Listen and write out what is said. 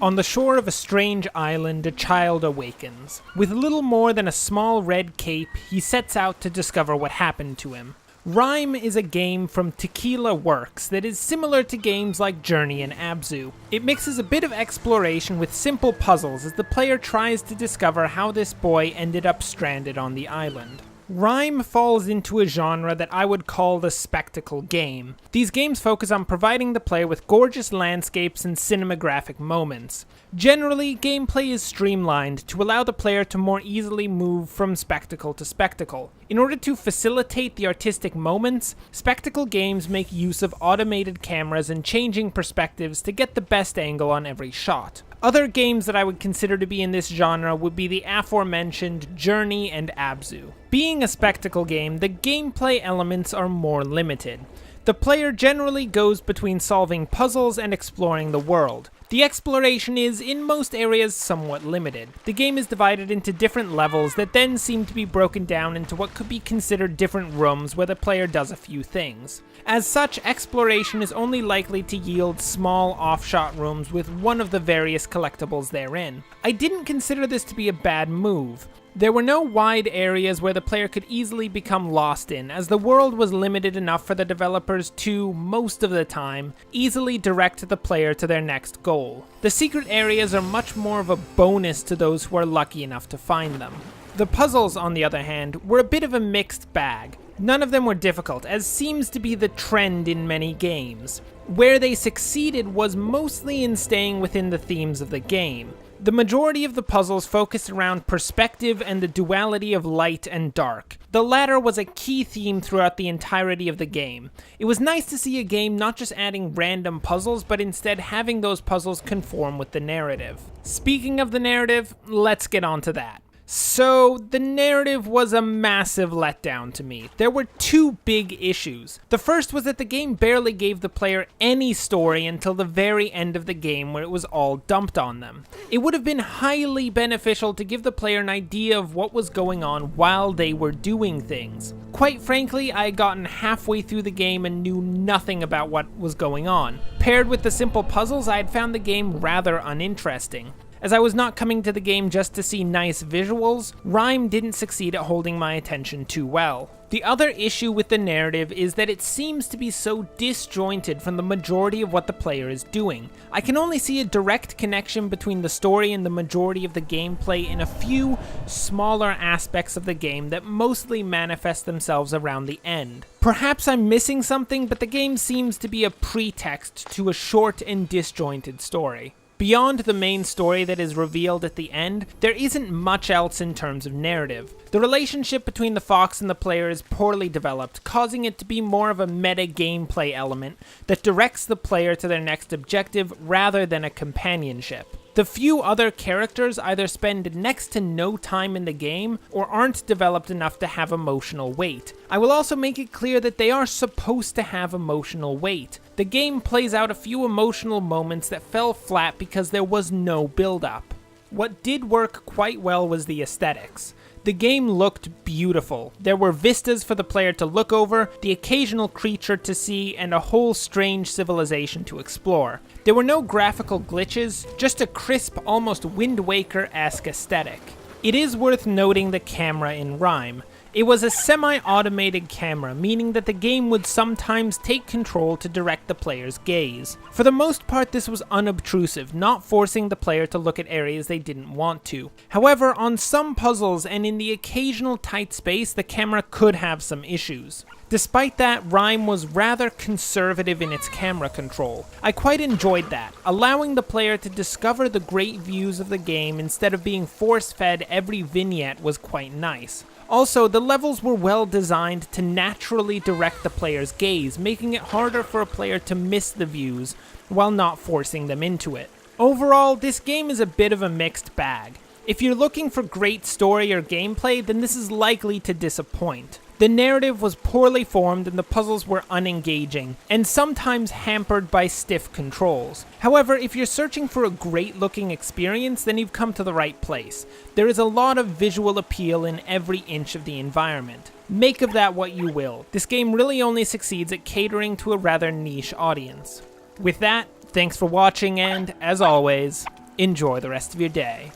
On the shore of a strange island, a child awakens. With little more than a small red cape, he sets out to discover what happened to him. RiME is a game from Tequila Works that is similar to games like Journey and ABZU. It mixes a bit of exploration with simple puzzles as the player tries to discover how this boy ended up stranded on the island. RiME falls into a genre that I would call the spectacle game. These games focus on providing the player with gorgeous landscapes and cinematographic moments. Generally, gameplay is streamlined to allow the player to more easily move from spectacle to spectacle. In order to facilitate the artistic moments, spectacle games make use of automated cameras and changing perspectives to get the best angle on every shot. Other games that I would consider to be in this genre would be the aforementioned Journey and ABZU. Being a spectacle game, the gameplay elements are more limited. The player generally goes between solving puzzles and exploring the world. The exploration is, in most areas, somewhat limited. The game is divided into different levels that then seem to be broken down into what could be considered different rooms where the player does a few things. As such, exploration is only likely to yield small offshot rooms with one of the various collectibles therein. I didn't consider this to be a bad move. There were no wide areas where the player could easily become lost in, as the world was limited enough for the developers to, most of the time, easily direct the player to their next goal. The secret areas are much more of a bonus to those who are lucky enough to find them. The puzzles, on the other hand, were a bit of a mixed bag. None of them were difficult, as seems to be the trend in many games. Where they succeeded was mostly in staying within the themes of the game. The majority of the puzzles focused around perspective and the duality of light and dark. The latter was a key theme throughout the entirety of the game. It was nice to see a game not just adding random puzzles, but instead having those puzzles conform with the narrative. Speaking of the narrative, let's get on to that. So, the narrative was a massive letdown to me. There were two big issues. The first was that the game barely gave the player any story until the very end of the game, where it was all dumped on them. It would have been highly beneficial to give the player an idea of what was going on while they were doing things. Quite frankly, I had gotten halfway through the game and knew nothing about what was going on. Paired with the simple puzzles, I had found the game rather uninteresting. As I was not coming to the game just to see nice visuals, RiME didn't succeed at holding my attention too well. The other issue with the narrative is that it seems to be so disjointed from the majority of what the player is doing. I can only see a direct connection between the story and the majority of the gameplay in a few smaller aspects of the game that mostly manifest themselves around the end. Perhaps I'm missing something, but the game seems to be a pretext to a short and disjointed story. Beyond the main story that is revealed at the end, there isn't much else in terms of narrative. The relationship between the fox and the player is poorly developed, causing it to be more of a meta gameplay element that directs the player to their next objective rather than a companionship. The few other characters either spend next to no time in the game or aren't developed enough to have emotional weight. I will also make it clear that they are supposed to have emotional weight. The game plays out a few emotional moments that fell flat because there was no build-up. What did work quite well was the aesthetics. The game looked beautiful. There were vistas for the player to look over, the occasional creature to see, and a whole strange civilization to explore. There were no graphical glitches, just a crisp, almost Wind Waker-esque aesthetic. It is worth noting the camera in RiME. It was a semi-automated camera, meaning that the game would sometimes take control to direct the player's gaze. For the most part, this was unobtrusive, not forcing the player to look at areas they didn't want to. However, on some puzzles and in the occasional tight space, the camera could have some issues. Despite that, RiME was rather conservative in its camera control. I quite enjoyed that. Allowing the player to discover the great views of the game instead of being force-fed every vignette was quite nice. Also, the levels were well designed to naturally direct the player's gaze, making it harder for a player to miss the views while not forcing them into it. Overall, this game is a bit of a mixed bag. If you're looking for great story or gameplay, then this is likely to disappoint. The narrative was poorly formed and the puzzles were unengaging, and sometimes hampered by stiff controls. However, if you're searching for a great-looking experience, then you've come to the right place. There is a lot of visual appeal in every inch of the environment. Make of that what you will. This game really only succeeds at catering to a rather niche audience. With that, thanks for watching and, as always, Enjoy the rest of your day.